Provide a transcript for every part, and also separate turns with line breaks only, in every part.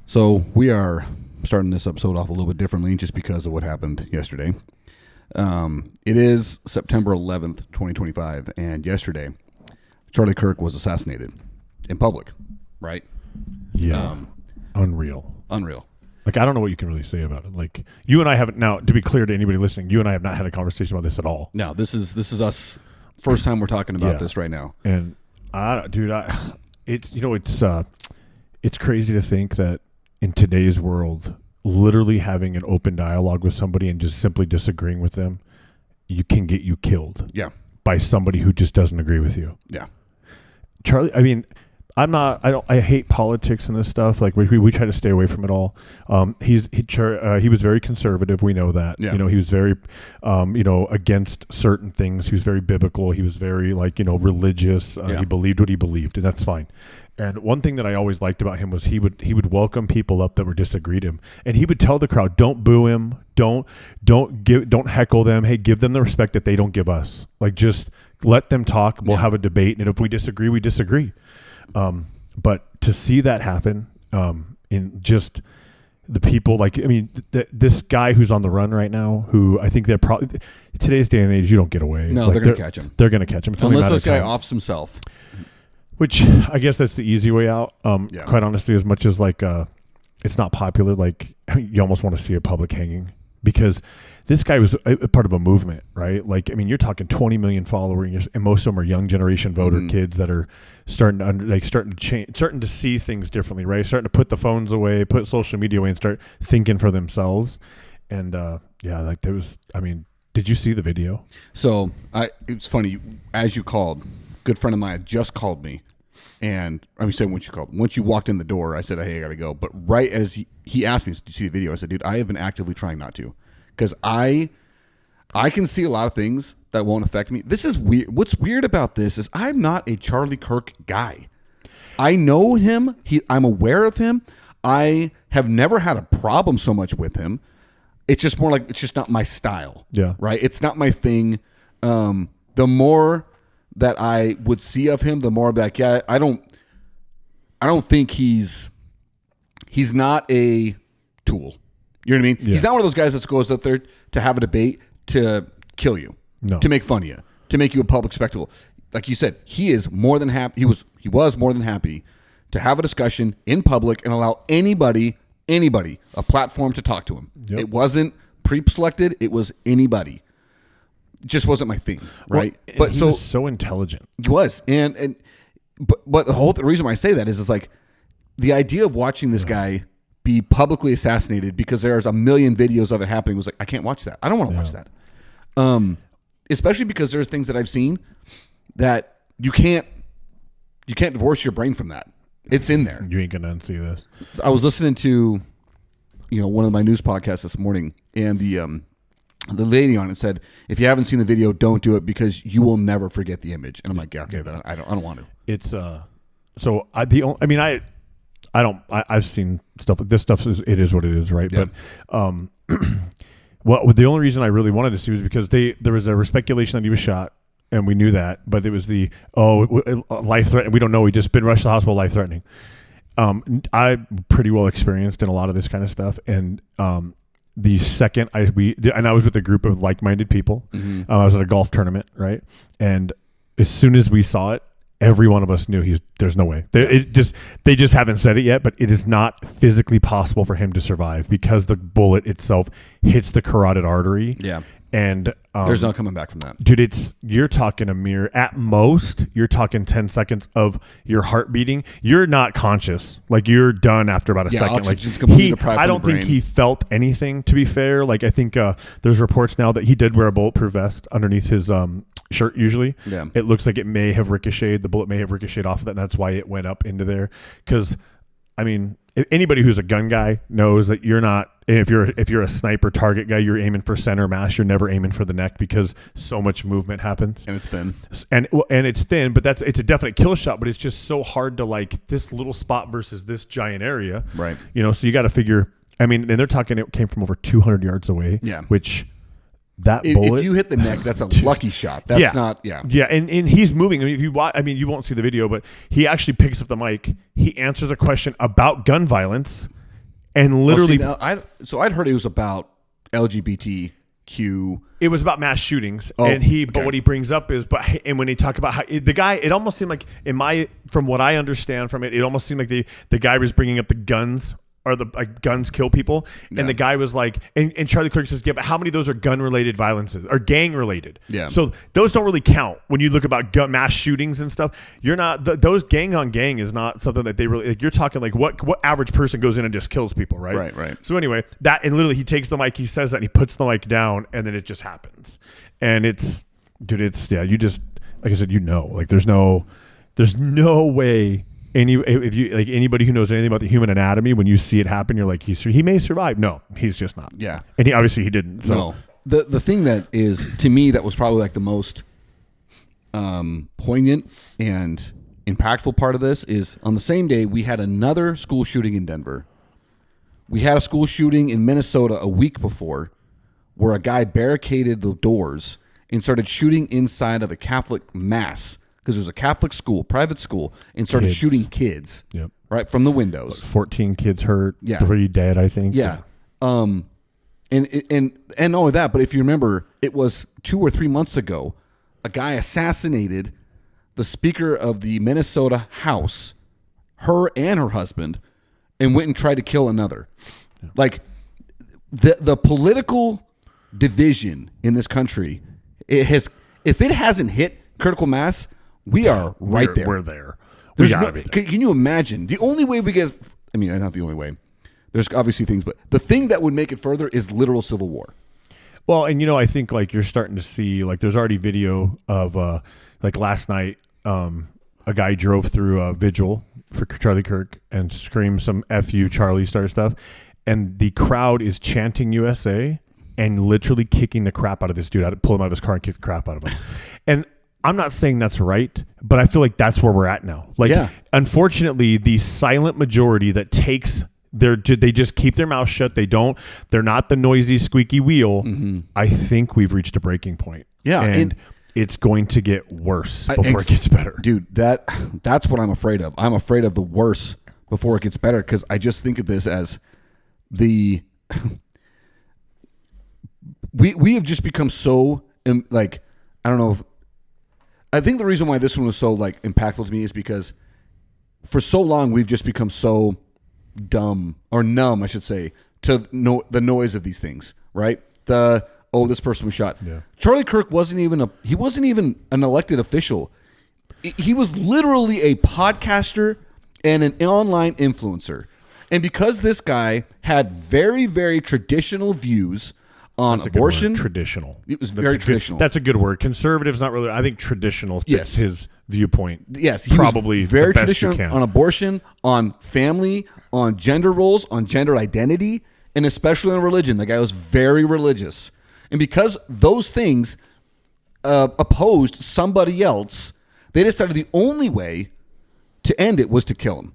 So we are starting this episode off a little bit differently just because of what happened yesterday. It is September 11th, 2025, and yesterday, Charlie Kirk was assassinated in public, right?
Yeah. Unreal. Like, I don't know what you can really say about it. Like, you and I haven't, now, to be clear to anybody listening, you and I have not had a conversation about this at all.
No, this is us, first time we're talking about this right now.
And, it's crazy to think that in today's world, literally having an open dialogue with somebody and just simply disagreeing with them, you can get you killed.
Yeah.
By somebody who just doesn't agree with you.
Yeah.
Charlie, I mean, I hate politics and this stuff. Like we try to stay away from it all. He was very conservative. We know that.
Yeah.
You know, he was very, against certain things. He was very biblical. He was very religious. He believed what he believed, and that's fine. And one thing that I always liked about him was he would welcome people up that were disagreed him, and he would tell the crowd, "Don't boo him. Don't heckle them. Hey, give them the respect that they don't give us. Like, just let them talk. We'll have a debate, and if we disagree, we disagree." But to see that happen in just the people, this guy who's on the run right now, who I think they're probably today's day and age, you don't get away.
No, they're going to catch him.
They're going to catch him. It's
unless this guy offs himself.
Which I guess that's the easy way out. Quite honestly, as much as it's not popular, you almost want to see a public hanging, because this guy was a part of a movement, right? You're talking 20 million followers, and most of them are young generation voter kids that are starting to see things differently, right? Starting to put the phones away, put social media away, and start thinking for themselves. And did you see the video?
So it's funny, as you called, good friend of mine just called me. And once you walked in the door, I said, "Hey, I gotta go." But right as he asked me, "Did you see the video?" I said, "Dude, I have been actively trying not to, because I can see a lot of things that won't affect me." This is weird. What's weird about this is I'm not a Charlie Kirk guy. I know him. I'm aware of him. I have never had a problem so much with him. It's just more like it's just not my style.
Yeah.
Right. It's not my thing. The more that I would see of him, the more like, I don't think he's not a tool. You know what I mean? Yeah. He's not one of those guys that goes up there to have a debate to kill you, to make fun of you, to make you a public spectacle. Like you said, he is more than happy. He was more than happy to have a discussion in public and allow anybody a platform to talk to him. Yep. It wasn't pre-selected. It was anybody. Just wasn't my thing, right?
Well, but he was so intelligent. He
was, but the reason why I say that is like the idea of watching this guy be publicly assassinated because there's a million videos of it happening was like, I can't watch that. I don't want to watch that. Especially because there's things that I've seen that you can't divorce your brain from that. It's in there.
You ain't gonna unsee this.
I was listening to, one of my news podcasts this morning, and the lady on it said, "If you haven't seen the video, don't do it because you will never forget the image." And I'm like, "Yeah, okay, then I don't want to."
It's I've seen stuff like this. It is what it is, right? Yeah. But the only reason I really wanted to see was because there was a speculation that he was shot, and we knew that, but it was life threatening. We don't know. He just been rushed to the hospital, life threatening. I'm pretty well experienced in a lot of this kind of stuff, and the second I was with a group of like-minded people. Mm-hmm. I was at a golf tournament, right? And as soon as we saw it, every one of us knew there's no way. They just haven't said it yet, but it is not physically possible for him to survive because the bullet itself hits the carotid artery. Yeah. And
there's no coming back from that.
Dude, you're talking at most, you're talking 10 seconds of your heart beating. You're not conscious. Like, you're done after about a second. I don't think he felt anything, to be fair. Like, I think there's reports now that he did wear a bulletproof vest underneath his shirt usually. Yeah. It looks like it may have ricocheted. The bullet may have ricocheted off of that, and that's why it went up into there. Because, anybody who's a gun guy knows that you're not. If you're a sniper target guy, you're aiming for center mass. You're never aiming for the neck because so much movement happens.
And it's thin.
And it's thin, but it's a definite kill shot. But it's just so hard to this little spot versus this giant area.
Right.
So you got to figure. And they're talking. It came from over 200 yards away.
Yeah.
Which that bullet.
If you hit the neck, that's a lucky shot. That's not. Yeah.
Yeah. And he's moving. If you watch, you won't see the video, but he actually picks up the mic. He answers a question about gun violence. And literally,
I'd heard it was about LGBTQ.
It was about mass shootings, but what he brings up is, and when he talk about how the guy, it almost seemed like from what I understand from it, it almost seemed like the guy was bringing up the guns. Or the guns kill people, and the guy was like, and Charlie Kirk says, yeah, but how many of those are gun-related violences or gang-related?
Yeah.
So those don't really count when you look about mass shootings and stuff. You're not those gang on gang is not something that they really like. You're talking like what average person goes in and just kills people, right?
Right.
So anyway, and literally he takes the mic, he says that, and he puts the mic down, and then it just happens, and it's you just like I said, like there's no way. If you like anybody who knows anything about the human anatomy, when you see it happen, you're like, he may survive. No, he's just not.
Yeah,
and he didn't. So.
No, the thing that is to me that was probably like the most poignant and impactful part of this is on the same day we had another school shooting in Denver. We had a school shooting in Minnesota a week before, where a guy barricaded the doors and started shooting inside of a Catholic mass. Because it was a Catholic school, private school, and started shooting kids right from the windows.
14 kids hurt, 3 dead, I think.
Yeah. And not only that, but if you remember, it was 2 or 3 months ago, a guy assassinated the Speaker of the Minnesota House, her and her husband, and went and tried to kill another. Yeah. Like the political division in this country, if it hasn't hit critical mass, we are right there.
We're there.
Can you imagine? The only way we get, I mean, not the only way. There's obviously things, but the thing that would make it further is literal civil war.
Well, and I think like you're starting to see, like there's already video of like last night, a guy drove through a vigil for Charlie Kirk and screamed some F you Charlie star stuff. And the crowd is chanting USA and literally kicking the crap out of this dude. Pull him out of his car and kick the crap out of him. And I'm not saying that's right, but I feel like that's where we're at now. Like, unfortunately, the silent majority that takes they just keep their mouth shut. They're not the noisy, squeaky wheel. Mm-hmm. I think we've reached a breaking point.
Yeah.
And it's going to get worse before it gets better.
Dude, that's what I'm afraid of. I'm afraid of the worse before it gets better because I just think of this as we have just become so, like, I don't know if, I think the reason why this one was so like impactful to me is because for so long we've just become so numb, I should say, to the noise of these things, right? This person was shot. Yeah. Charlie Kirk wasn't even an elected official. He was literally a podcaster and an online influencer. And because this guy had very, very traditional views on abortion.
Traditional.
It was very traditional.
That's a good word. Conservative's not really. I think traditional fits his viewpoint.
Yes, he probably was very traditional on abortion, on family, on gender roles, on gender identity, and especially on religion. The guy was very religious, and because those things opposed somebody else, they decided the only way to end it was to kill him.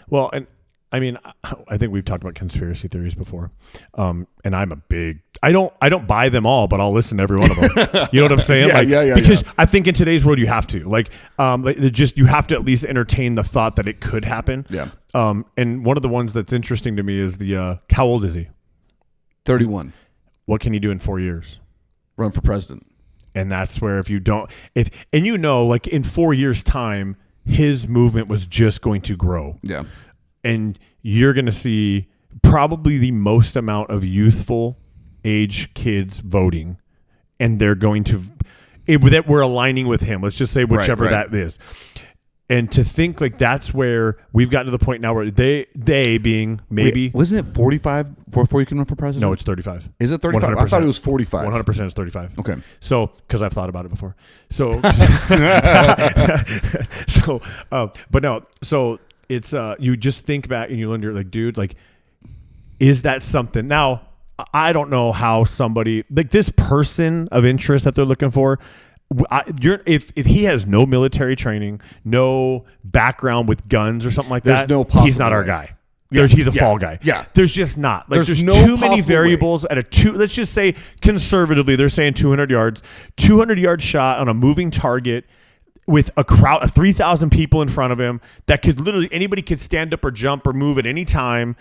Well, and I mean, I think we've talked about conspiracy theories before, and I'm a big. I don't buy them all, but I'll listen to every one of them. You know what I'm saying? Because I think in today's world you have to you have to at least entertain the thought that it could happen.
Yeah.
And one of the ones that's interesting to me is how old is he?
31.
What can he do in 4 years?
Run for president.
And that's where like in 4 years' time, his movement was just going to grow.
Yeah.
And you're going to see probably the most amount of youthful age kids voting, and they're going to that we're aligning with him. Let's just say whichever that is. And to think like that's where we've gotten to the point now where they being maybe
wasn't it 45 before you can run for president?
No, it's 35.
Is it 35? 100%. I thought it was 45.
100% is 35.
Okay.
So because I've thought about it before. So but no. So it's you just think back and you wonder like, dude, like, is that something now? I don't know how somebody like this person of interest that they're looking for. If he has no military training, no background with guns or something like that, he's not our guy. Yeah, he's a fall guy.
Yeah,
there's just not. Like there's no too many variables at let's just say conservatively, they're saying 200 yards, 200-yard shot on a moving target with a crowd of 3,000 people in front of him that could literally anybody could stand up or jump or move at any time.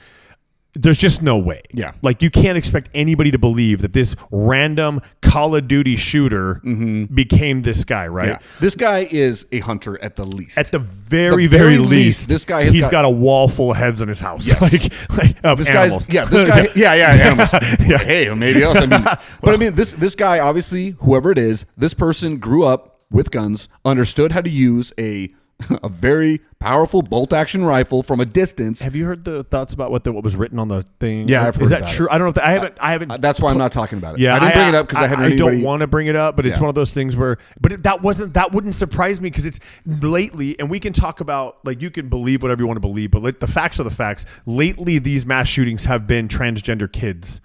there's just no way.
Yeah.
Like, you can't expect anybody to believe that this random Call of Duty shooter became this guy, right?
Yeah. This guy is a hunter at the least.
At the very, very least,
this guy
he's got a wall full of heads in his house.
Yes.
Of
this
animals.
Animals. Hey, maybe else. I mean, but I mean, this guy, obviously, whoever it is, this person grew up with guns, understood how to use a very powerful bolt-action rifle from a distance.
Have you heard the thoughts about what was written on the thing?
Yeah, I've heard
Is that
about
true?
it.
I don't know. I haven't.
That's why I'm not talking about it.
Yeah,
I didn't bring it up because I hadn't heard anybody.
I don't want to bring it up, but it's one of those things where. But that wouldn't surprise me because it's lately, and we can talk about, like, you can believe whatever you want to believe, but the facts are the facts. Lately, these mass shootings have been transgender kids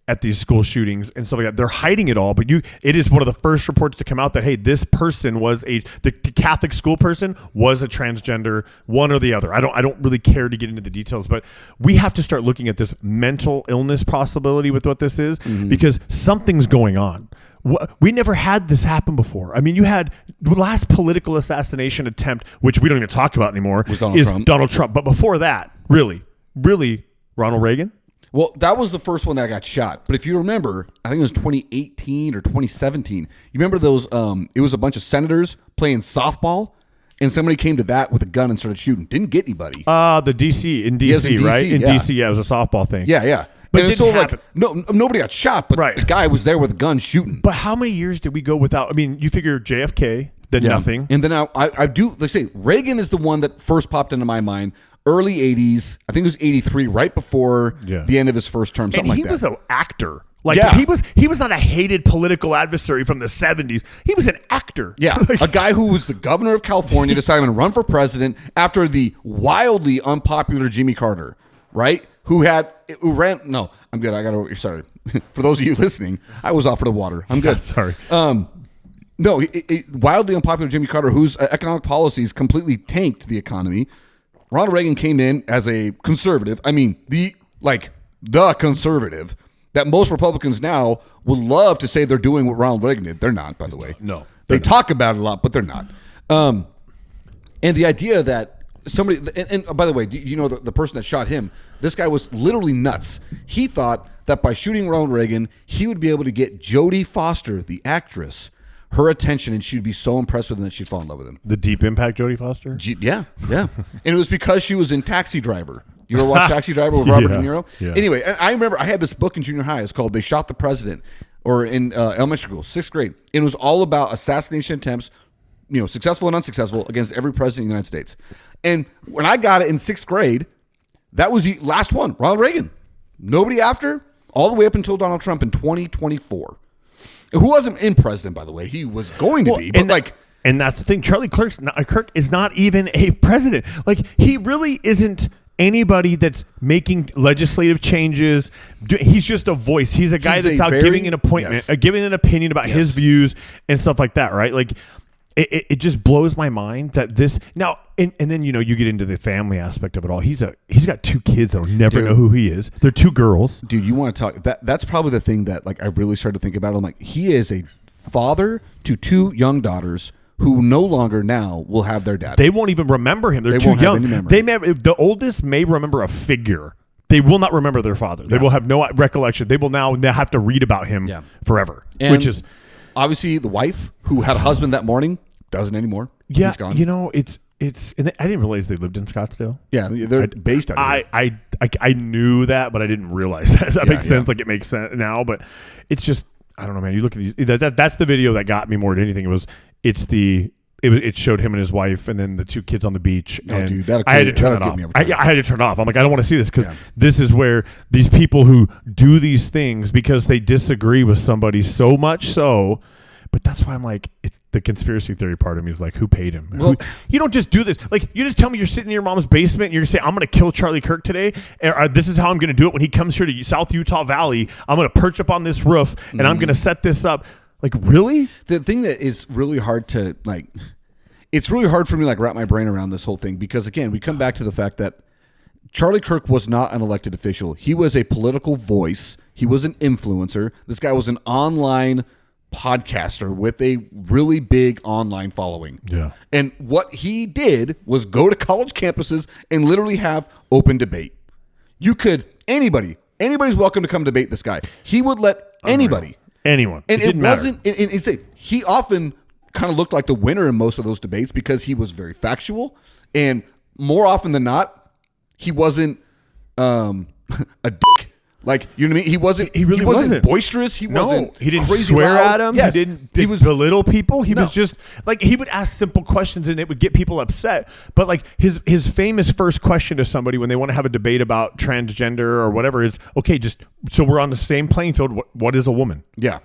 at these school shootings and stuff like that. They're hiding it all, but it is one of the first reports to come out that, hey, this person was the Catholic school person was a transgender, one or the other. I don't really care to get into the details, but we have to start looking at this mental illness possibility with what this is because something's going on. We never had this happen before. I mean, you had the last political assassination attempt, which we don't even talk about anymore, is Donald Trump. But before that, really, Ronald Reagan.
Well, that was the first one that got shot. But if you remember, I think it was 2018 or 2017. You remember those? It was a bunch of senators playing softball, and somebody came to that with a gun and started shooting. Didn't get anybody.
The DC in DC, right? In DC, it was a softball thing.
Yeah.
But it didn't happen.
Nobody got shot, but the guy was there with a gun shooting.
But how many years did we go without? I mean, you figure JFK, then nothing,
and then I do. Let's say Reagan is the one that first popped into my mind. Early 80s, I think it was 83, right before the end of his first term, something like that.
And he was an actor. Like, he was not a hated political adversary from the 70s. He was an actor.
Yeah, a guy who was the governor of California decided to run for president after the wildly unpopular Jimmy Carter, right? Who ran. No, I'm good. I got to. Sorry. For those of you listening, I was offered a water. I'm good.
Sorry.
No, wildly unpopular Jimmy Carter, whose economic policies completely tanked the economy. Ronald Reagan came in as a conservative. I mean, the conservative that most Republicans now would love to say they're doing what Ronald Reagan did. They're not, by the way.
No.
They talk about it a lot, but they're not. And the idea that somebody, and by the way, you know the person that shot him, this guy was literally nuts. He thought that by shooting Ronald Reagan, he would be able to get Jodie Foster, the actress, her attention, and she'd be so impressed with him that she'd fall in love with him.
The Deep Impact Jodie Foster?
Yeah. And it was because she was in Taxi Driver. You ever watch Taxi Driver with Robert De Niro?
Yeah.
Anyway, I remember I had this book in junior high. It's called They Shot the President, or in elementary school, 6th grade. It was all about assassination attempts, successful and unsuccessful, against every president in the United States. And when I got it in 6th grade, that was the last one, Ronald Reagan. Nobody after, all the way up until Donald Trump in 2024. Who wasn't in president, by the way. He was going to be, but
and that's the thing. Charlie Kirk is not even a president. Like, he really isn't anybody that's making legislative changes. He's just a voice. He's a guy that's out giving an appointment, giving an opinion about his views and stuff like that, right? Like, it just blows my mind that this now and then you get into the family aspect of it all. He's got 2 kids that'll never know who he is. They're 2 girls.
Dude, you want to talk that's probably the thing that, like, I really started to think about. I'm like, he is a father to 2 young daughters who no longer now will have their dad.
They won't even remember him. They're too young. The oldest may remember a figure. They will not remember their father. They will have no recollection. They will now have to read about him forever, which is
obviously the wife who had a husband that morning doesn't anymore.
Yeah,
he's gone.
It's. And I didn't realize they lived in Scottsdale.
Yeah, they're based out of here.
I knew that, but I didn't realize that. Does that make sense? Like, it makes sense now, but it's just, I don't know, man. You look at these. That's the video that got me more than anything. It showed him and his wife, and then the 2 kids on the beach.
Oh,
and
dude,
I had to turn it off. I had to turn it off. I'm like, I don't want to see this because this is where these people who do these things because they disagree with somebody so much so. But that's why I'm like, it's the conspiracy theory part of me is like, who paid him?
Well,
you don't just do this. Like, you just tell me you're sitting in your mom's basement and you're going to say, I'm going to kill Charlie Kirk today. And this is how I'm going to do it. When he comes here to South Utah Valley, I'm going to perch up on this roof and I'm going to set this up. Like, really?
The thing that is really hard to, like, it's really hard for me to, like, wrap my brain around this whole thing because, again, we come back to the fact that Charlie Kirk was not an elected official. He was a political voice. He was an influencer. This guy was an online podcaster with a really big online following.
Yeah.
And what he did was go to college campuses and literally have open debate. You could anybody's welcome to come debate this guy. He would let anybody.
Anyone.
And it wasn't,
matter.
He often kind of looked like the winner in most of those debates because he was very factual. And more often than not, he wasn't a dick. Like, you know what I mean? He really wasn't boisterous. He didn't
crazy swear
loud.
at him.
Yes.
He didn't belittle people. He was just like, he would ask simple questions and it would get people upset. But like his famous first question to somebody when they want to have a debate about transgender or whatever is, okay, just so we're on the same playing field. What is a woman?
Yeah.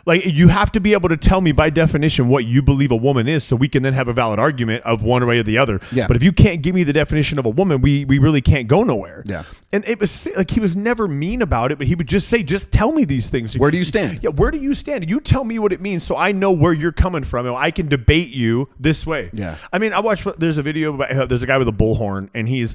Like, you have to be able to tell me by definition what you believe a woman is so we can then have a valid argument of one way or the other.
Yeah.
But if you can't give me the definition of a woman, we really can't go nowhere.
Yeah.
And it was like, he was never mean about it, but he would just say, just tell me these things.
Where do you stand?
Yeah, where do you stand? You tell me what it means so I know where you're coming from and I can debate you this way.
Yeah.
I mean, I watched, there's a video about, there's a guy with a bullhorn and he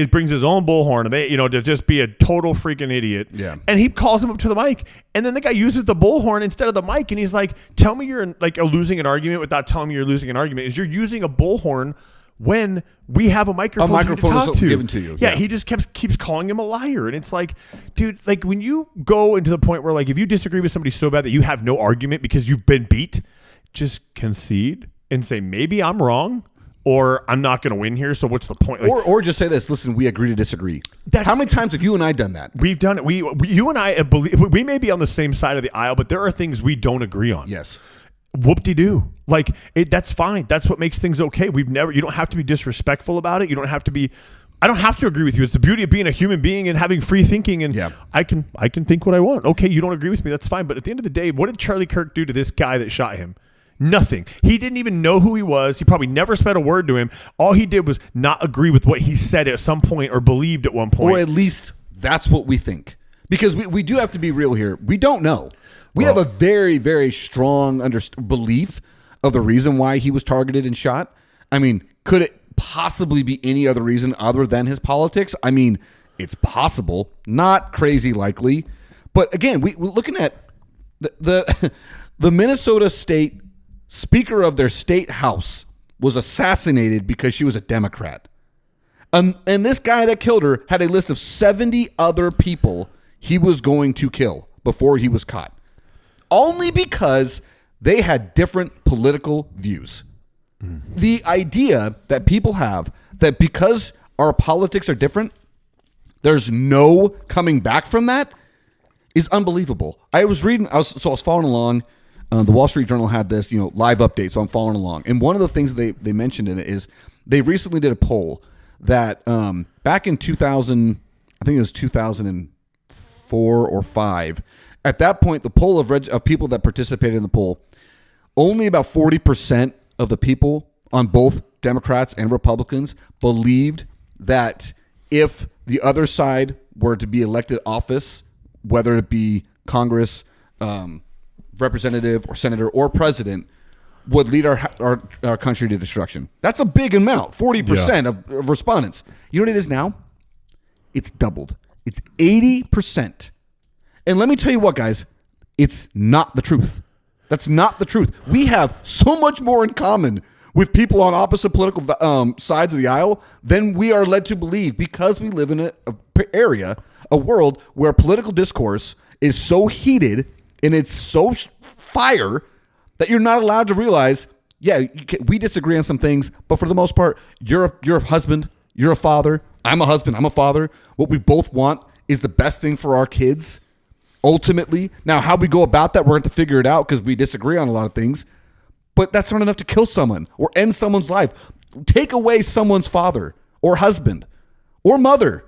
brings his own bullhorn and they, to just be a total freaking idiot.
Yeah.
And he calls him up to the mic and then the guy uses the bullhorn instead of the mic and he's like, tell me you're like losing an argument without telling me you're losing an argument. Is you're using a bullhorn when we have a microphone to talk to.
Given to you.
Yeah, he just keeps calling him a liar. And it's like, dude, like when you go into the point where like if you disagree with somebody so bad that you have no argument because you've been beat, just concede and say, maybe I'm wrong or I'm not going to win here. So what's the point? Like,
or just say this, listen, we agree to disagree. How many times have you and I done that?
We've done it. You and I believe we may be on the same side of the aisle, but there are things we don't agree on.
Yes.
Whoop-de-doo. Like, that's fine. That's what makes things okay. You don't have to be disrespectful about it. You don't have to be, I don't have to agree with you. It's the beauty of being a human being and having free thinking. And
yeah.
I can think what I want. Okay, you don't agree with me. That's fine. But at the end of the day, what did Charlie Kirk do to this guy that shot him? Nothing. He didn't even know who he was. He probably never said a word to him. All he did was not agree with what he said at some point or believed at one point.
Or at least that's what we think. Because we do have to be real here. We don't know. We have a very, very strong belief of the reason why he was targeted and shot. I mean, could it possibly be any other reason other than his politics? I mean, it's possible. Not crazy likely. But again, we're looking at the Minnesota State Speaker of their state house was assassinated because she was a Democrat. And this guy that killed her had a list of 70 other people he was going to kill before he was caught. Only because they had different political views. The idea that people have that because our politics are different, there's no coming back from that is unbelievable. I was following along. The Wall Street Journal had this, live update, so I'm following along. And one of the things they mentioned in it is they recently did a poll that back in 2000, I think it was 2004 or 5. At that point, the poll of people that participated in the poll, only about 40% of the people on both Democrats and Republicans believed that if the other side were to be elected office, whether it be Congress, representative or senator or president, would lead our country to destruction. That's a big amount, 40% of respondents. You know what it is now? It's doubled. It's 80%. And let me tell you what, guys, it's not the truth. That's not the truth. We have so much more in common with people on opposite political sides of the aisle than we are led to believe because we live in a world where political discourse is so heated and it's so fire that you're not allowed to realize, we disagree on some things, but for the most part, you're a husband, you're a father, I'm a husband, I'm a father. What we both want is the best thing for our kids, ultimately. Now, how we go about that, we're going to figure it out because we disagree on a lot of things, but that's not enough to kill someone or end someone's life. Take away someone's father or husband or mother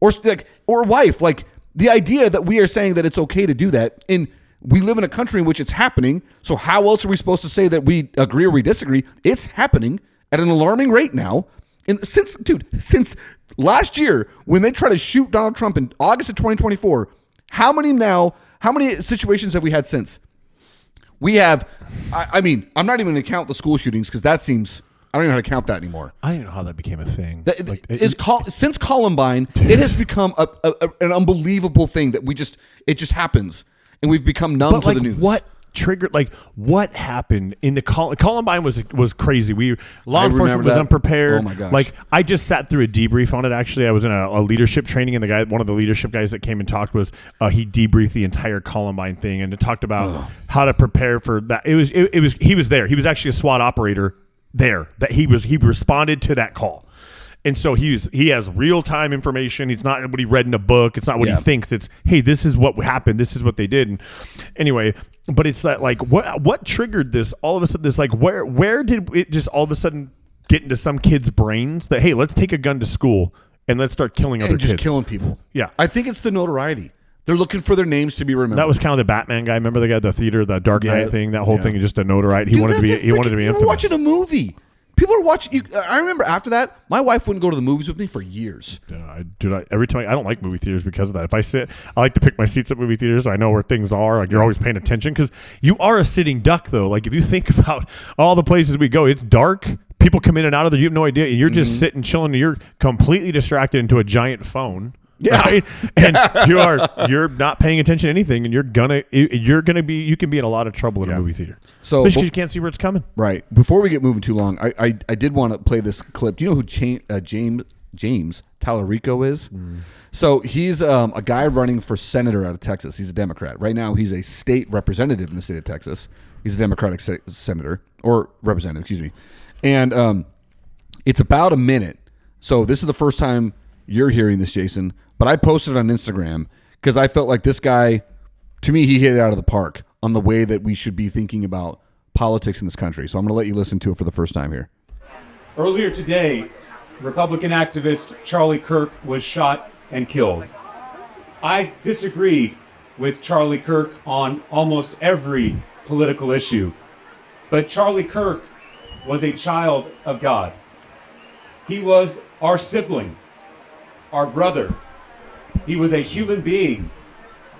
or wife. Like, the idea that we are saying that it's okay to do that, and we live in a country in which it's happening, so how else are we supposed to say that we agree or we disagree? It's happening at an alarming rate now. And since last year, when they tried to shoot Donald Trump in August of 2024, how many situations have we had since? We have, I mean, I'm not even going to count the school shootings because that seems, I don't even know how to count that anymore.
I don't even know how that became a thing.
Since Columbine, it has become an unbelievable thing that it just happens, and we've become numb to the news.
triggered? Like, what happened in the Columbine was crazy. Law enforcement was
that.
unprepared.
Oh my gosh!
Like, I just sat through a debrief on it. Actually, I was in a leadership training, and one of the leadership guys that came and talked was he debriefed the entire Columbine thing, and it talked about how to prepare for that. He was there. He was actually a SWAT operator there. That he responded to that call. And so he has real-time information. It's not what he read in a book. It's not what he thinks. It's, hey, this is what happened. This is what they did. And anyway, but it's that, like, what triggered this? All of a sudden, this, like, where did it just all of a sudden get into some kids' brains that, hey, let's take a gun to school and let's start killing other kids.
And just killing people.
Yeah.
I think it's the notoriety. They're looking for their names to be remembered.
That was kind of the Batman guy. Remember the guy, the theater, the Dark Knight thing, that whole thing, just a notoriety. He wanted to be infamous.
You were watching a movie. People are watching. I remember after that, my wife wouldn't go to the movies with me for years.
Every time I don't like movie theaters because of that. If I like to pick my seats at movie theaters. So I know where things are. Like, you're always paying attention because you are a sitting duck, though. Like, if you think about all the places we go, it's dark. People come in and out of there. You have no idea. And you're just sitting, chilling. And you're completely distracted into a giant phone. Yeah, right? And you're not paying attention to anything, and you can be in a lot of trouble in a movie theater. So because you can't see where it's coming.
Right. Before we get moving too long, I did want to play this clip. Do you know who James Tallarico is? So he's a guy running for senator out of Texas. He's a Democrat. Right now, he's a state representative in the state of Texas. He's a Democratic senator or representative, excuse me. And it's about a minute. So this is the first time you're hearing this, Jason. But I posted it on Instagram because I felt like this guy, to me, he hit it out of the park on the way that we should be thinking about politics in this country. So I'm going to let you listen to it for the first time here.
Earlier today, Republican activist Charlie Kirk was shot and killed. I disagreed with Charlie Kirk on almost every political issue, but Charlie Kirk was a child of God. He was our sibling, our brother. He was a human being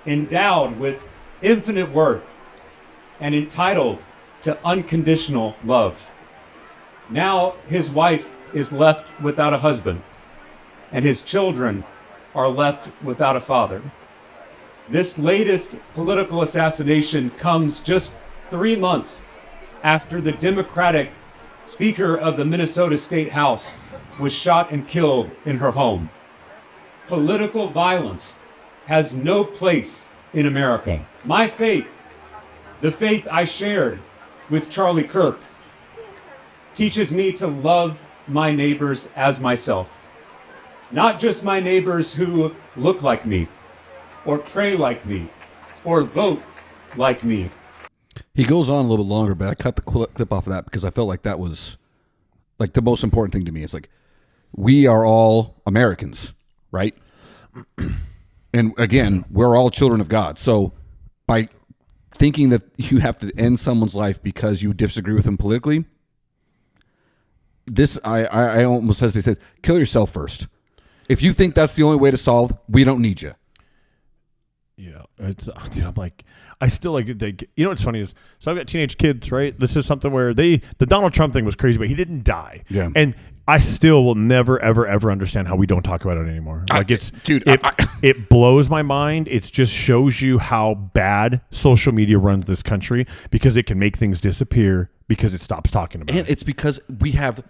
endowed with infinite worth and entitled to unconditional love. Now his wife is left without a husband, and his children are left without a father. This latest political assassination comes just 3 months after the Democratic Speaker of the Minnesota State House was shot and killed in her home. Political violence has no place in America. My faith, the faith I shared with Charlie Kirk, teaches me to love my neighbors as myself. Not just my neighbors who look like me, or pray like me, or vote like me.
He goes on a little bit longer, but I cut the clip off of that because I felt like that was like the most important thing to me. It's like, we are all Americans, right? And again, we're all children of God. So by thinking that you have to end someone's life because you disagree with them politically, this, I almost hesitate to say, kill yourself first. If you think that's the only way to solve, we don't need you.
Yeah, I'm like, I still like, you know what's funny is, so I've got teenage kids, right? This is something where the Donald Trump thing was crazy, but he didn't die.
Yeah.
And I still will never, ever, ever understand how we don't talk about it anymore. Like, it blows my mind. It just shows you how bad social media runs this country, because it can make things disappear because it stops talking about it.
And it's because we have,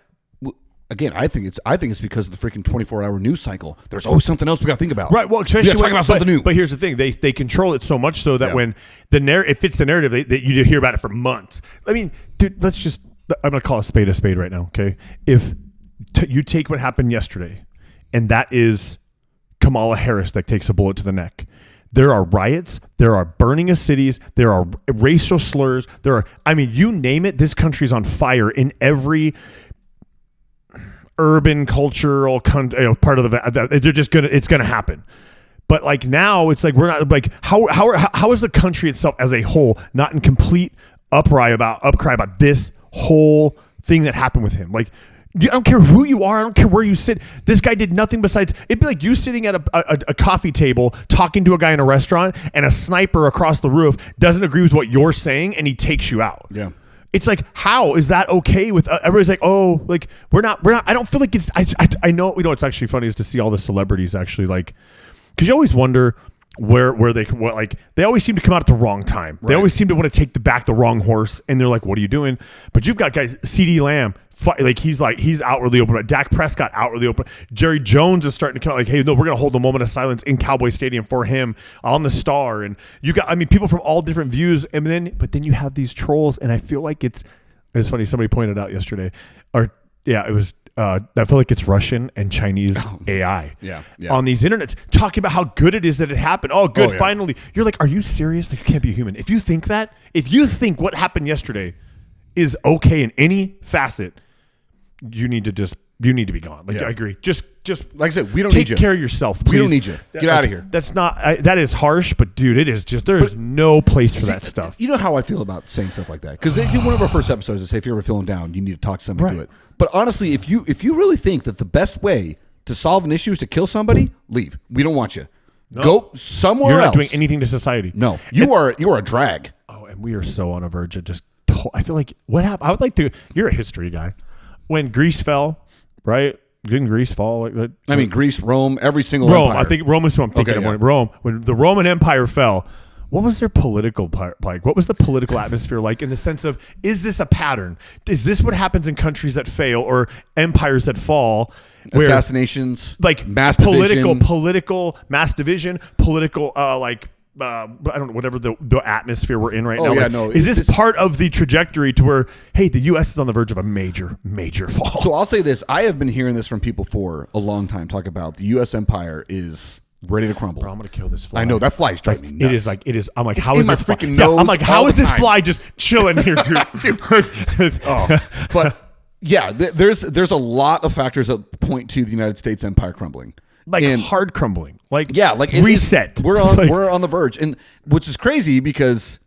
again, I think it's because of the freaking 24-hour news cycle. There's always something else we got to think about.
Right. Well, especially
talk about something new.
But here's the thing: they control it so much so that when it fits the narrative, that you hear about it for months. I mean, dude, I'm gonna call a spade right now. Okay, if you take what happened yesterday, and that is Kamala Harris that takes a bullet to the neck. There are riots. There are burning of cities. There are racial slurs. You name it. This country's on fire in every urban cultural part of it's gonna happen. But like now, it's like we're not like how is the country itself as a whole not in complete outcry about this whole thing that happened with him? Like, I don't care who you are. I don't care where you sit. This guy did nothing besides. It'd be like you sitting at a coffee table talking to a guy in a restaurant, and a sniper across the roof doesn't agree with what you're saying, and he takes you out.
Yeah.
It's like, how is that okay with everybody's like, oh, like we're not. I don't feel like it's. I know. It's actually funny is to see all the celebrities actually, like, because you always wonder where they always seem to come out at the wrong time. They always seem to want to take the wrong horse, and they're like, "What are you doing?" But you've got guys, CeeDee Lamb, he's outwardly open. But Dak Prescott outwardly open. Jerry Jones is starting to come out like, "Hey, no, we're going to hold a moment of silence in Cowboy Stadium for him on the Star." And you got, people from all different views, but then you have these trolls, and I feel like it's funny. Somebody pointed out yesterday, it was. I feel like it's Russian and Chinese AI on these internets talking about how good it is that it happened. Oh, good. Finally. You're like, are you serious? Like, you can't be a human. If you think what happened yesterday is okay in any facet, you need to be gone. Like, I agree. Just
like I said, we don't need you.
Take care of yourself, please.
We don't need you. Get out of here.
That's not, that is harsh, but dude, it is just, there's no place for that stuff.
You know how I feel about saying stuff like that? Because one of our first episodes is, hey, if you're ever feeling down, you need to talk to somebody, do it. But honestly, if you really think that the best way to solve an issue is to kill somebody, leave. We don't want you. No. Go somewhere else.
You're not doing anything to society.
No. You are a drag.
Oh, and we are so on a verge of just, I feel like, what happened? I would like to, you're a history guy. When Greece fell, right? Didn't Greece fall?
Greece, Rome, every single
Rome.
empire.
I think Rome is who I'm thinking of. Rome. When the Roman Empire fell, what was their political like? What was the political atmosphere like in the sense of, is this a pattern? Is this what happens in countries that fail or empires that fall? Where,
assassinations,
like
mass
political mass division, I don't know, whatever the atmosphere we're in right now. Is this part of the trajectory to where, hey, the U.S. is on the verge of a major, major fall?
So I'll say this. I have been hearing this from people for a long time, talk about the U.S. empire is ready to crumble.
Bro, I'm going to kill this fly.
I know, that fly is driving me nuts.
It is. I'm like,
it's
how is this
freaking nose?
I'm like, how is this fly just chilling here, dude?
But yeah, there's a lot of factors that point to the United States empire crumbling.
Hard crumbling.
Reset. We're on the verge, and which is crazy because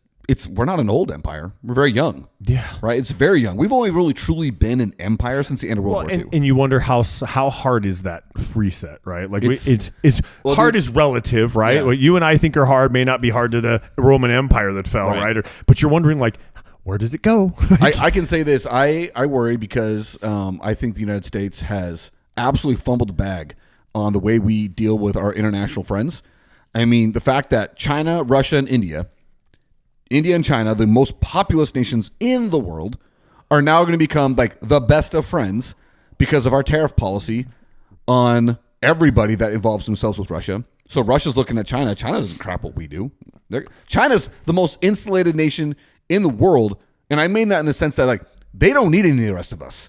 we're not an old empire. We're very young.
Yeah.
Right? It's very young. We've only really truly been an empire since the end of World War II.
And you wonder how hard is that reset, right? Like it's hard is relative, right?
Yeah.
What you and I think are hard may not be hard to the Roman Empire that fell, right? But you're wondering, like, where does it go?
I can say this. I worry because I think the United States has absolutely fumbled the bag on the way we deal with our international friends. I mean, the fact that China, Russia, and India and China, the most populous nations in the world, are now going to become like the best of friends because of our tariff policy on everybody that involves themselves with Russia. So Russia's looking at China. China doesn't crap what we do. China's the most insulated nation in the world. And I mean that in the sense that, like, they don't need any of the rest of us.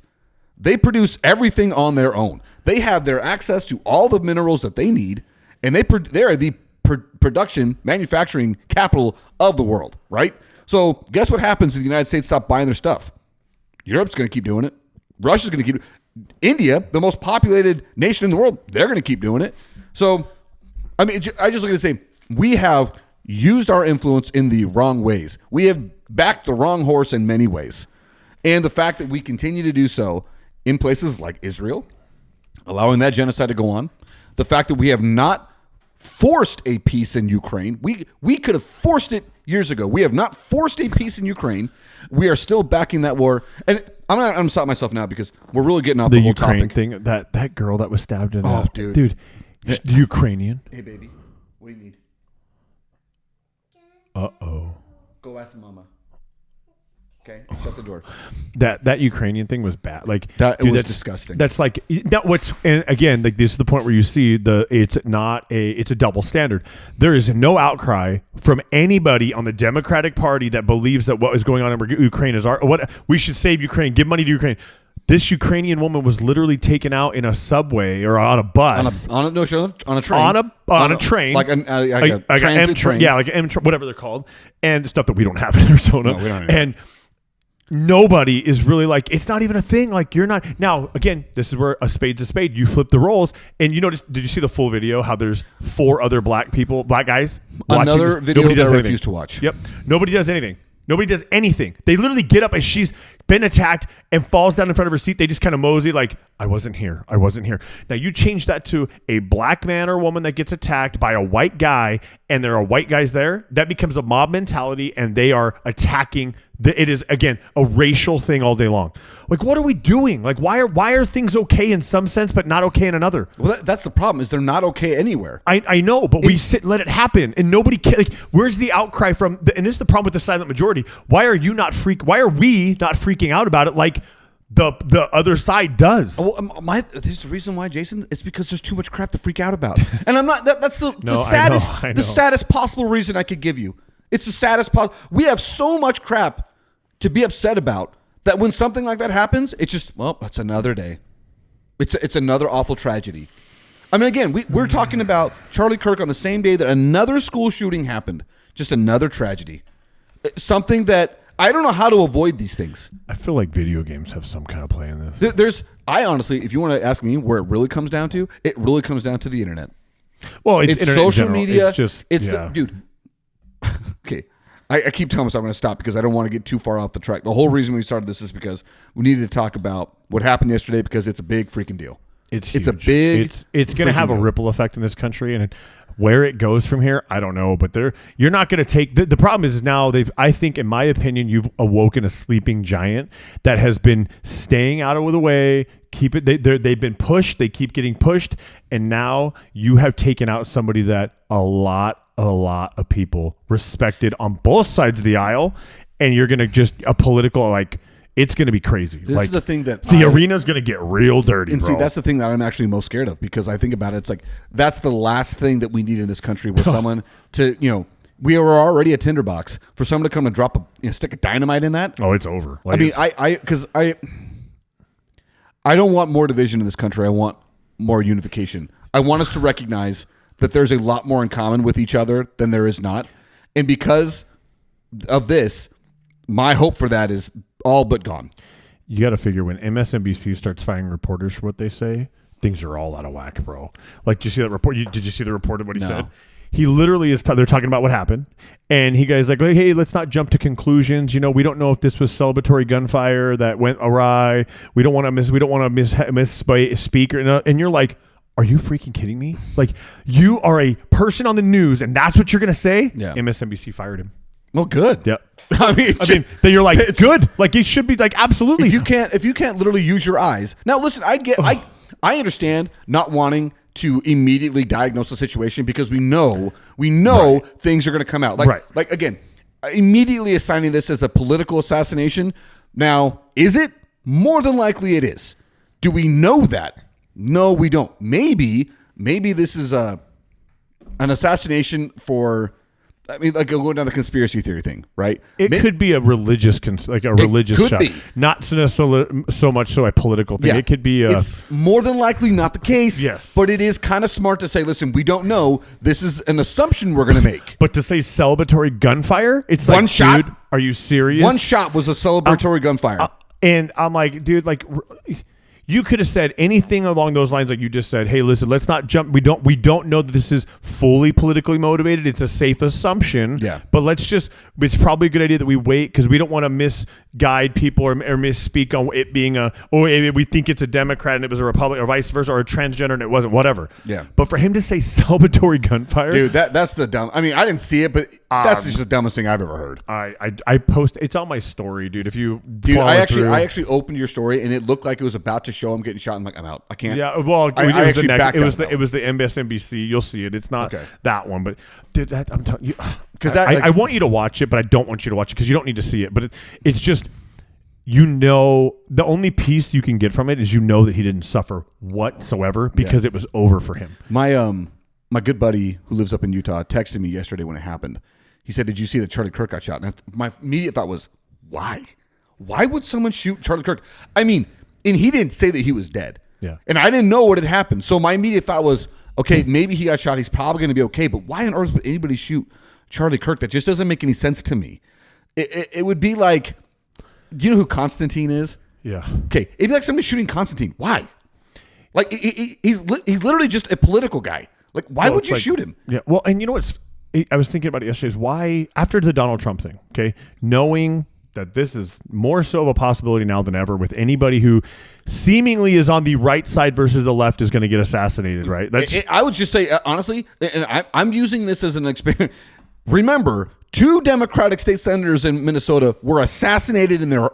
They produce everything on their own. They have their access to all the minerals that they need, and they are the production, manufacturing capital of the world, right? So guess what happens if the United States stop buying their stuff? Europe's going to keep doing it. Russia's going to keep. India, the most populated nation in the world, they're going to keep doing it. So, I mean, I just look at it and say, we have used our influence in the wrong ways. We have backed the wrong horse in many ways. And the fact that we continue to do so in places like Israel, allowing that genocide to go on, the fact that we have not forced a peace in Ukraine. We could have forced it years ago. We have not forced a peace in Ukraine. We are still backing that war. And I'm going to stop myself now because we're really getting off the whole
Ukraine
topic.
Thing. That girl that was stabbed in.
Oh, dude.
Ukrainian.
Hey, baby. What do you need?
Uh-oh.
Go ask mama. Okay, shut the door.
That Ukrainian thing was bad. Like
that, it was disgusting.
That's like and again, like, this is the point where you see it's a double standard. There is no outcry from anybody on the Democratic Party that believes that what is going on in Ukraine is what we should save Ukraine, give money to Ukraine. This Ukrainian woman was literally taken out in a subway or on a bus,
on a train,
on a train,
like a transit train,
like an M, whatever they're called, and stuff that we don't have in Arizona.
No, we don't
and nobody is really like, it's not even a thing. Like, you're not. Now, again, this is where a spade's a spade. You flip the roles, and you notice. Did you see the full video? How there's 4 other black guys.
Another video that I refuse to watch.
Yep. Nobody does anything. Nobody does anything. They literally get up as she's been attacked and falls down in front of her seat, they just kind of mosey like, I wasn't here. Now you change that to a black man or woman that gets attacked by a white guy and there are white guys there. That becomes a mob mentality and they are attacking. It is, again, a racial thing all day long. Like, what are we doing? Like, why are things okay in some sense but not okay in another?
Well, that's the problem, is they're not okay anywhere.
I know, but we sit and let it happen and nobody like, where's the outcry from? And this is the problem with the silent majority. Why are we not freaking out about it like the other side does?
Well, there's a reason why, Jason. It's because there's too much crap to freak out about. And I'm not. That's the saddest,
I know.
the saddest possible reason I could give you. It's the saddest possible. We have so much crap to be upset about that when something like that happens, it's just, well, it's another day. It's another awful tragedy. I mean, again, we're talking about Charlie Kirk on the same day that another school shooting happened. Just another tragedy. Something that I don't know how to avoid these things.
I feel like video games have some kind of play in this.
I honestly, if you want to ask me where it really comes down to, it really comes down to the internet.
Well, it's internet
social
in
media.
It's just,
dude. Okay. I keep telling myself I'm going to stop because I don't want to get too far off the track. The whole reason we started this is because we needed to talk about what happened yesterday because it's a big freaking deal.
It's
a big.
It's going to have a ripple effect in this country, and where it goes from here, I don't know. But you're not going to take the problem is now I think, in my opinion, you've awoken a sleeping giant that has been staying out of the way. They've been pushed. They keep getting pushed, and now you have taken out somebody that a lot of people respected on both sides of the aisle, and you're going to just a political like. It's going to be crazy.
This is the thing that
the arena's going to get real dirty.
And
bro.
see, that's the thing that I'm actually most scared of because I think about it. It's like that's the last thing that we need in this country was someone to, we were already a tinderbox for someone to come and drop stick a dynamite in that.
Oh, it's over. Like
I don't want more division in this country. I want more unification. I want us to recognize that there's a lot more in common with each other than there is not. And because of this, my hope for that is all but gone.
You got to figure when MSNBC starts firing reporters for what they say, things are all out of whack, bro. Like, did you see that report? Did you see the report of what he said? He literally is. They're talking about what happened, and he guy's like, "Hey, let's not jump to conclusions. We don't know if this was celebratory gunfire that went awry. We don't want to misspeak." And you're like, "Are you freaking kidding me? Like, you are a person on the news, and that's what you're gonna say?"
Yeah.
MSNBC fired him.
Well, good.
Yep.
I mean,
then you're like, good. Like, it should be like, absolutely.
If you can't literally use your eyes. Now, listen, I understand not wanting to immediately diagnose the situation because we know things are going to come out. Like again, immediately assigning this as a political assassination. Now, is it? More than likely it is. Do we know that? No, we don't. Maybe this is an assassination for. I mean, like going down the conspiracy theory thing, right?
It could be a religious, religious shot,
be.
not so much so a political thing.
Yeah.
It could be.
It's more than likely not the case.
Yes,
but it is kind of smart to say, "Listen, we don't know. This is an assumption we're going to make."
But to say celebratory gunfire, it's
one
like,
shot.
Dude, are you serious?
One shot was a celebratory gunfire,
and I'm like, dude, like. You could have said anything along those lines, like you just said. Hey, listen, let's not jump. We don't know that this is fully politically motivated. It's a safe assumption.
Yeah.
But it's probably a good idea that we wait because we don't want to misguide people or misspeak on it being we think it's a Democrat and it was a Republican or vice versa or a transgender and it wasn't. Whatever.
Yeah.
But for him to say celebratory gunfire,
dude, that's the dumb. I mean, I didn't see it, but that's just the dumbest thing I've ever heard.
I post. It's on my story, dude. If you,
I actually opened your story and it looked like it was about to show him getting shot. I'm like, I'm out. I can't.
Yeah, well,
it
was the MSNBC. You'll see it. It's not that one, but dude, that I'm telling you, because I want you to watch it, but I don't want you to watch it because you don't need to see it. But it's just the only piece you can get from it is that he didn't suffer whatsoever because it was over for him.
My good buddy who lives up in Utah texted me yesterday when it happened. He said, "Did you see that Charlie Kirk got shot?" And my immediate thought was, why? Why would someone shoot Charlie Kirk? I mean. And he didn't say that he was dead.
Yeah.
And I didn't know what had happened. So my immediate thought was, okay, maybe he got shot. He's probably going to be okay. But why on earth would anybody shoot Charlie Kirk? That just doesn't make any sense to me. It would be like, do you know who Constantine is?
Yeah.
Okay. It'd be like somebody shooting Constantine. Why? Like, he's literally just a political guy. Like, why would you shoot him?
Yeah. Well, and you know what's, I was thinking about it yesterday is why, after the Donald Trump thing, okay, knowing that this is more so of a possibility now than ever with anybody who seemingly is on the right side versus the left is going to get assassinated, right?
I would just say, honestly, and I'm using this as an experiment. Remember, 2 Democratic state senators in Minnesota were assassinated in their,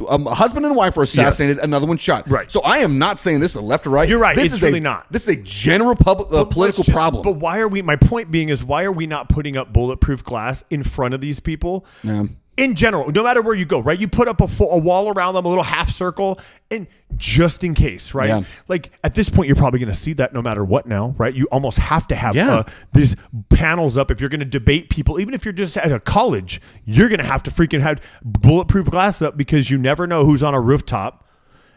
a husband and wife were assassinated, another one shot.
Right.
So I am not saying this is left or right.
You're right.
This
It's
is
really not.
This is a general political problem.
But why are we, my point being is, why are we not putting up bulletproof glass in front of these people?
Yeah.
In general, no matter where you go, right? You put up a wall around them, a little half circle, and just in case, right?
Yeah.
Like at this point, you're probably going to see that no matter what now, right? You almost have to have these panels up if you're going to debate people. Even if you're just at a college, you're going to have to freaking have bulletproof glass up because you never know who's on a rooftop.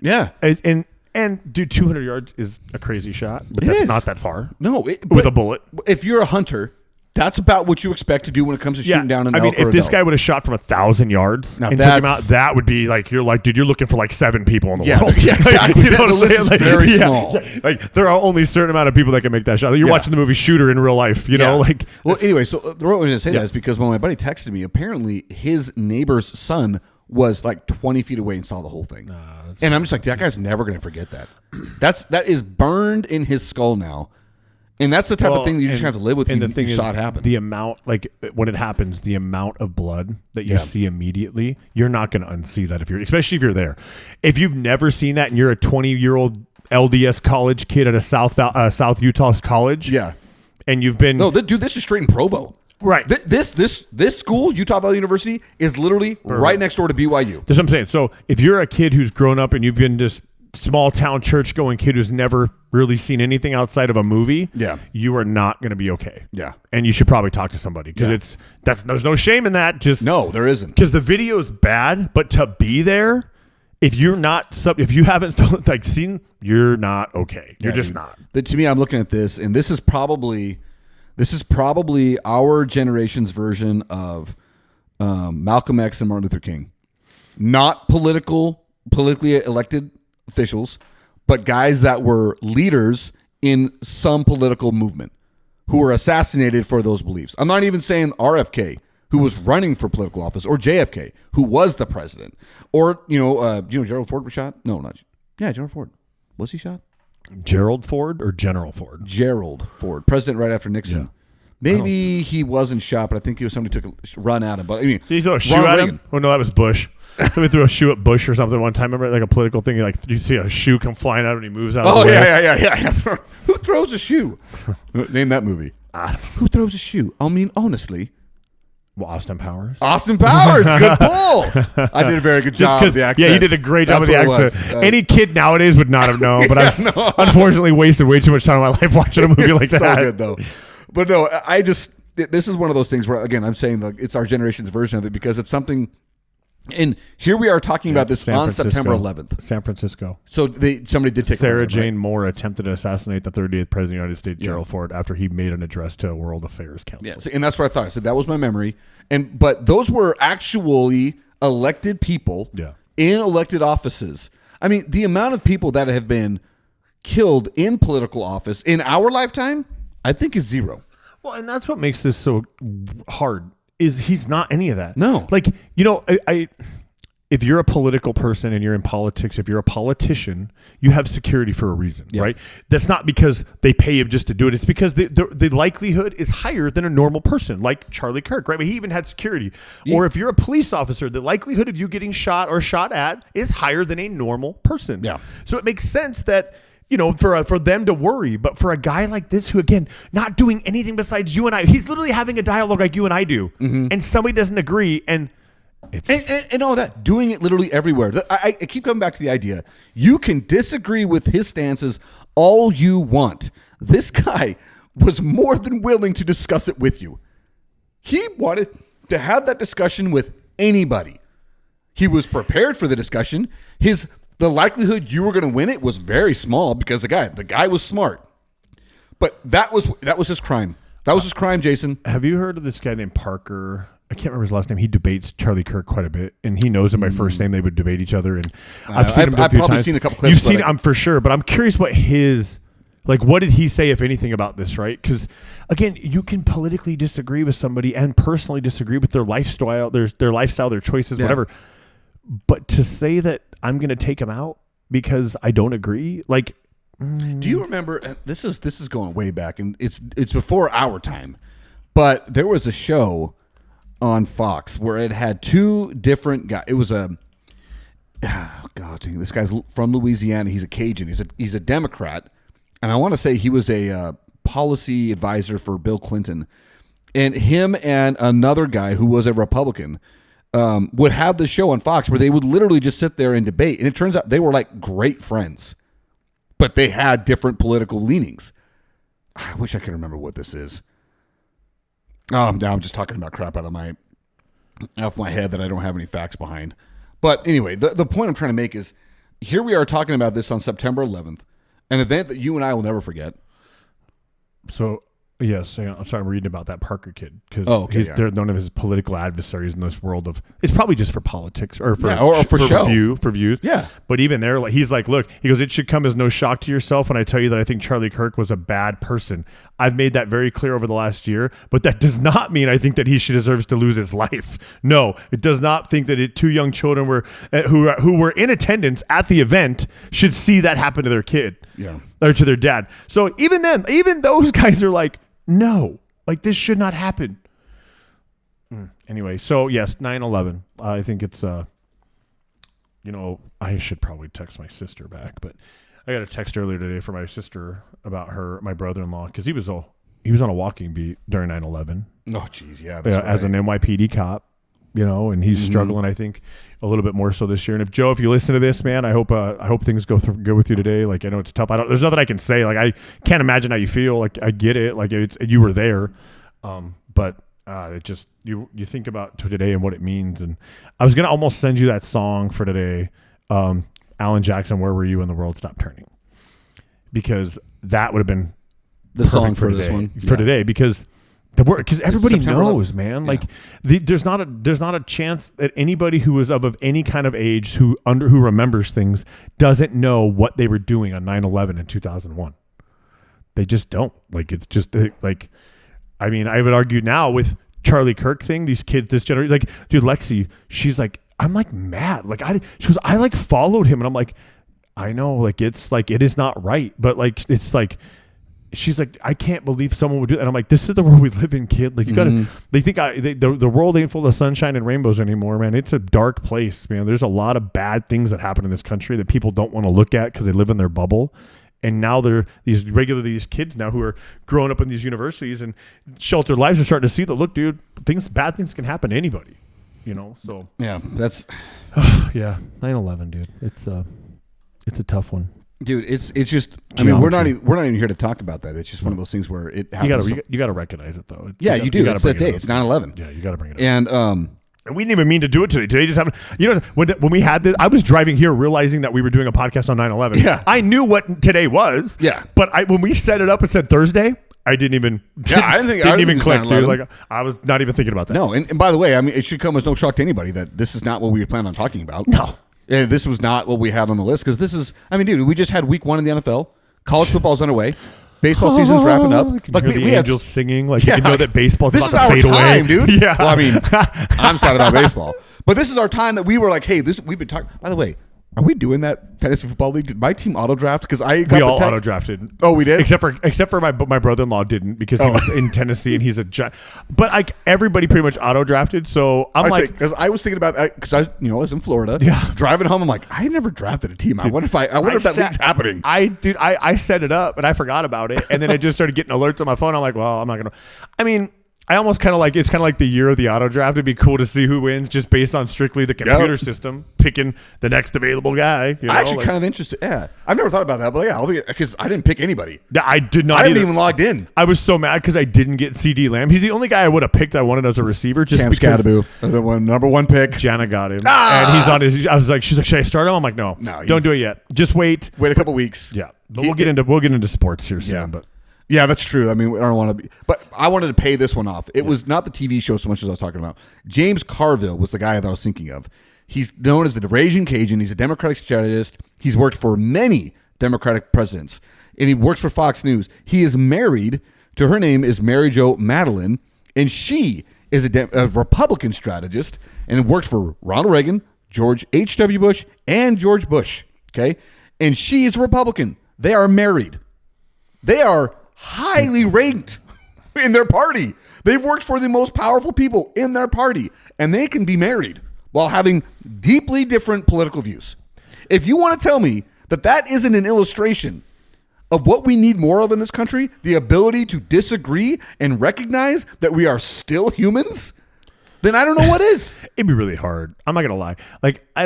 Yeah.
And dude, 200 yards is a crazy shot, but that's not that far.
No.
With a bullet.
If you're a hunter, that's about what you expect to do when it comes to shooting down an elk.
If this guy would have shot from 1,000 yards and took him out, that would be like, dude, you're looking for like 7 people in the world.
Yeah, exactly.
You know
the list is very small.
Like there are only a certain amount of people that can make that shot. You're watching the movie Shooter in real life, you know? Like,
well, anyway, so the reason I was going to say that is because when my buddy texted me, apparently his neighbor's son was like 20 feet away and saw the whole thing. And I'm just like, that guy's never going to forget that. That is burned in his skull now. And that's the type of thing that you just have to live with.
And
the
thing
you saw it happen.
The amount, like when it happens, the amount of blood that you see immediately, you're not going to unsee that especially if you're there. If you've never seen that and you're a 20-year-old LDS college kid at a South Utah college, and you've been
dude, this is straight in Provo.
Right.
This school, Utah Valley University, is literally right next door to BYU.
That's what I'm saying. So if you're a kid who's grown up and you've been just small town church going kid who's never really seen anything outside of a movie, you are not going to be okay.
Yeah.
And you should probably talk to somebody because there's no shame in that.
No, there isn't.
Because the video is bad, but to be there, if you haven't like seen, you're not okay. You're just not.
To me, I'm looking at this, and this is probably our generation's version of Malcolm X and Martin Luther King. Not politically elected officials, but guys that were leaders in some political movement who were assassinated for those beliefs. I'm not even saying RFK, who was running for political office, or JFK, who was the president, or Gerald Ford was shot. No, not Gerald Ford. Was he shot?
Gerald Ford or General Ford?
Gerald Ford, president right after Nixon. Yeah. Maybe he wasn't shot, but I think somebody took a run at him. But I mean,
did he throw a shoe at him? Oh no, that was Bush. Somebody threw a shoe at Bush or something one time. Remember, like a political thing. You see a shoe come flying out and he moves out.
Oh yeah. Who throws a shoe? Name that movie. Who throws a shoe? I mean, honestly.
Well, Austin Powers.
Austin Powers, good pull. I did a very good job of the accent.
Yeah, you did a great job of the accent. Any kid nowadays would not have known, but I've unfortunately wasted way too much time of my life watching a movie like that.
So good though. But no, this is one of those things where, again, I'm saying like it's our generation's version of it because it's something. And here we are talking about this on September 11th.
San Francisco.
So somebody did take
Sarah Jane Moore attempted to assassinate the 38th president of the United States, Gerald Ford, after he made an address to a World Affairs Council.
Yeah, and that's what I thought. I said that was my memory. But those were actually elected people in elected offices. I mean, the amount of people that have been killed in political office in our lifetime, I think is zero.
Well, and that's what makes this so hard. Is he's not any of that.
No.
Like, if you're a political person and you're in politics, if you're a politician, you have security for a reason, right? That's not because they pay you just to do it. It's because the likelihood is higher than a normal person, like Charlie Kirk, right? But he even had security. Yeah. Or if you're a police officer, the likelihood of you getting shot or shot at is higher than a normal person. Yeah. So it makes sense that, for them to worry. But for a guy like this who, again, not doing anything besides you and I, he's literally having a dialogue like you and I do, and somebody doesn't agree, and
all that, doing it literally everywhere. I keep coming back to the idea. You can disagree with his stances all you want. This guy was more than willing to discuss it with you. He wanted to have that discussion with anybody. He was prepared for the discussion. The likelihood you were going to win it was very small because the guy was smart. But that was his crime. That was his crime, Jason.
Have you heard of this guy named Parker? I can't remember his last name. He debates Charlie Kirk quite a bit, and he knows him by first name. They would debate each other, and I've seen him.
I've probably seen a couple clips.
You've seen him for sure, but I'm curious what his Like, what did he say, if anything, about this, right? Because, again, you can politically disagree with somebody and personally disagree with their lifestyle, their choices, whatever. But to say that I'm going to take him out because I don't agree, like...
Do you remember, this is going way back, and it's before our time, but there was a show on Fox where it had two different guys. It was this guy's from Louisiana. He's a Cajun. He's a Democrat. And I want to say he was a policy advisor for Bill Clinton. And him and another guy who was a Republican would have the show on Fox where they would literally just sit there and debate. And it turns out they were like great friends, but they had different political leanings. I wish I could remember what this is. Now I'm just talking about crap out of my head that I don't have any facts behind. But anyway, the point I'm trying to make is here we are talking about this on September 11th. An event that you and I will never forget.
So, yes, I'm sorry, I'm reading about that Parker kid because they're one of his political adversaries in this world of. It's probably just for politics or for show. For views.
Yeah,
but even there, like he's like, look, he goes, it should come as no shock to yourself when I tell you that I think Charlie Kirk was a bad person. I've made that very clear over the last year, but that does not mean I think that he deserves to lose his life. No, it does not think that two young children who were in attendance at the event should see that happen to their kid, or to their dad. So even then, even those guys are like, no, like this should not happen. Anyway, so yes, 9/11. I think it's I should probably text my sister back, but I got a text earlier today from my sister about my brother-in-law because he was on a walking beat during 9/11.
Oh, geez, yeah.
As an NYPD cop, and he's struggling, I think, a little bit more so this year. And if you listen to this, man, I hope things go with you today. Like, I know it's tough. There's nothing I can say. Like, I can't imagine how you feel. Like, I get it. Like, you were there. But it just, you think about today and what it means. And I was going to almost send you that song for today. Alan Jackson, Where Were You When the World Stopped Turning? Because that would have been
the song for
today,
this one.
For today, because everybody knows, man. Like there's not a chance that anybody who is of any kind of age who remembers things doesn't know what they were doing on 9/11 in 2001. They just don't. Like, it's just like, I mean, I would argue now with Charlie Kirk thing, these kids, this generation, like, dude, Lexi, she's like, I'm like mad. Like, she goes, I like followed him, and I'm like, I know, like, it's like, it is not right, but like, it's like, she's like, I can't believe someone would do that. And I'm like, this is the world we live in, kid. Like, you gotta, they think the world ain't full of sunshine and rainbows anymore, man. It's a dark place, man. There's a lot of bad things that happen in this country that people don't want to look at because they live in their bubble. And now these kids now who are growing up in these universities and sheltered lives are starting to see that, look, dude, bad things can happen to anybody, so.
Yeah, that's.
Yeah. 9/11, dude. It's a tough one.
Dude, it's just. I mean, we're not even here to talk about that. It's just one of those things where it happens.
You got to recognize it, though.
You do. It's that day. It's 9/11.
Yeah, you got to bring it up.
And
we didn't even mean to do it today. Today just happened. When we had this, I was driving here realizing that we were doing a podcast on 9/11.
Yeah,
I knew what today was.
Yeah,
but when we set it up and said Thursday, I didn't even.
I didn't even
click, dude. Like, I was not even thinking about that.
No, and by the way, I mean, it should come as no shock to anybody that this is not what we were planning on talking about.
No.
This was not what we had on the list because this is, I mean, dude, we just had week 1 in the NFL. College football's underway. Baseball season's wrapping up.
Like, we Angels singing. Like, you know that baseball's
this
about to fade away.
This is our time, dude.
Yeah.
Well, I mean, I'm sad about baseball. But this is our time that we were like, hey, we've been talking. By the way, are we doing that fantasy football league? Did my team auto draft? Because we
all auto drafted.
Oh, we did.
Except for my brother-in-law didn't because he was in Tennessee and he's a giant. But like everybody pretty much auto drafted. So
because I was thinking about because I was in Florida.
Yeah.
Driving home, I'm like, I never drafted a team. I wonder if that league's happening.
I set it up and I forgot about it, and then it just started getting alerts on my phone. I'm like, well, I'm not gonna. I mean, I almost kind of like it's kind of like the year of the auto draft. It'd be cool to see who wins just based on strictly the computer system picking the next available guy.
I'm actually kind of interested. Yeah, I've never thought about that, but yeah, because I didn't pick anybody.
I did not.
I didn't even logged in.
I was so mad because I didn't get CD Lamb. He's the only guy I would have picked. I wanted as a receiver just
Cam
because.
Scadaboo, number 1 pick.
Jana got him, and he's on his. I was like, she's like, should I start him? I'm like, no, don't do it yet. Just wait.
Wait a couple weeks.
Yeah, but we'll get into sports here soon. But.
Yeah, that's true. I mean, I don't want to be, but I wanted to pay this one off. It was not the TV show so much as I was talking about. James Carville was the guy that I was thinking of. He's known as the Raging Cajun. He's a Democratic strategist. He's worked for many Democratic presidents. and he works for Fox News. He is married to, her name is Mary Jo Madeline, and she is a Republican strategist and worked for Ronald Reagan, George H.W. Bush, and George Bush. Okay. And she is a Republican. They are married. They are highly ranked in their party. They've worked for the most powerful people in their party, and they can be married while having deeply different political views. If you want to tell me that that isn't an illustration of what we need more of in this country, the ability to disagree and recognize that we are still humans, then I don't know what is.
It'd be really hard. I'm not going to lie. Like, I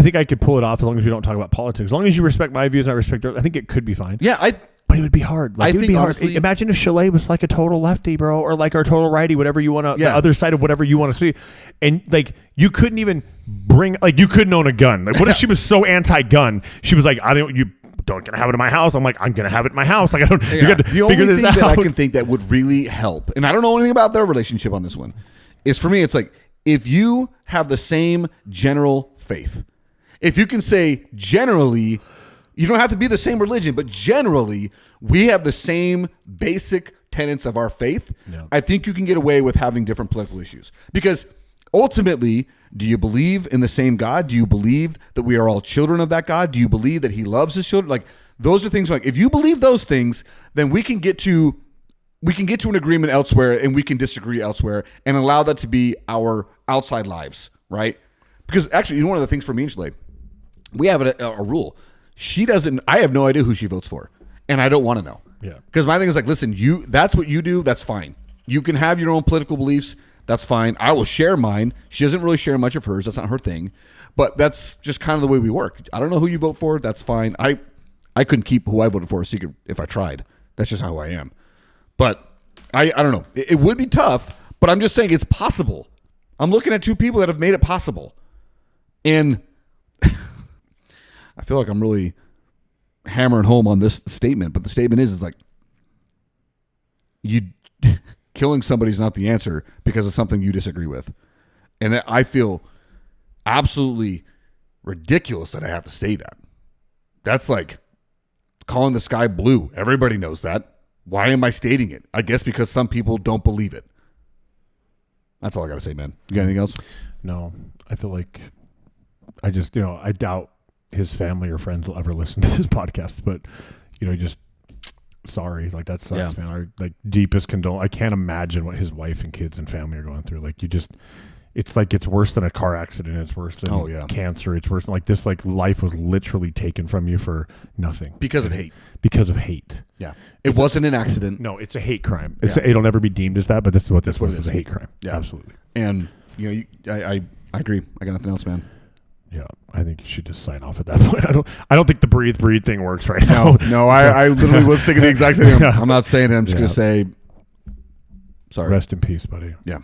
think I could pull it off as long as we don't talk about politics. As long as you respect my views and I respect yours, I think it could be fine.
Yeah,
but it would be hard. Like,
I
it would
think
be hard.
honestly,
imagine if Chalet was like a total lefty, bro, or like our total righty, whatever you want to, the other side of whatever you want to see. And like, you couldn't even you couldn't own a gun. Like, what if she was so anti-gun? She was like, you don't gonna have it in my house. I'm like, I'm gonna have it in my house. Like, I don't. Yeah. You got to figure this out.
The only thing that I can think that would really help, and I don't know anything about their relationship on this one, is for me, it's like, if you have the same general faith, if you can say generally, you don't have to be the same religion, but generally we have the same basic tenets of our faith. Yeah. I think you can get away with having different political issues, because ultimately, do you believe in the same God? Do you believe that we are all children of that God? Do you believe that he loves his children? Like, those are things like, if you believe those things, then we can get to an agreement elsewhere, and we can disagree elsewhere and allow that to be our outside lives, right? Because actually, one of the things for me and Shalay, we have a rule. I have no idea who she votes for, and I don't want to know.
Yeah.
Because my thing is like, listen, that's what you do. That's fine. You can have your own political beliefs. That's fine. I will share mine. She doesn't really share much of hers. That's not her thing. But that's just kind of the way we work. I don't know who you vote for. That's fine. I couldn't keep who I voted for a secret if I tried. That's just how I am. But I don't know. It would be tough, but I'm just saying it's possible. I'm looking at two people that have made it possible. And I feel like I'm really hammering home on this statement, but the statement is like, killing somebody is not the answer because of something you disagree with. And I feel absolutely ridiculous that I have to say that. That's like calling the sky blue. Everybody knows that. Why am I stating it? I guess because some people don't believe it. That's all I got to say, man. You got anything else?
No, I feel like I just, I doubt his family or friends will ever listen to this podcast, but, just sorry. Like, that sucks, man. Our deepest condolence. I can't imagine what his wife and kids and family are going through. Like, it's like, it's worse than a car accident. It's worse than cancer. It's worse than this, life was literally taken from you for nothing.
Because of hate.
Because of hate.
Yeah. It wasn't an accident.
No, it's a hate crime. It'll never be deemed as that, but that's what it is. It's a hate crime.
Yeah.
Absolutely.
And, I agree. I got nothing else, man.
Yeah, I think you should just sign off at that point. I don't think the breathe thing works right now.
No, I literally was thinking the exact same thing. I'm not saying it. I'm just going to say, sorry.
Rest in peace, buddy.
Yeah.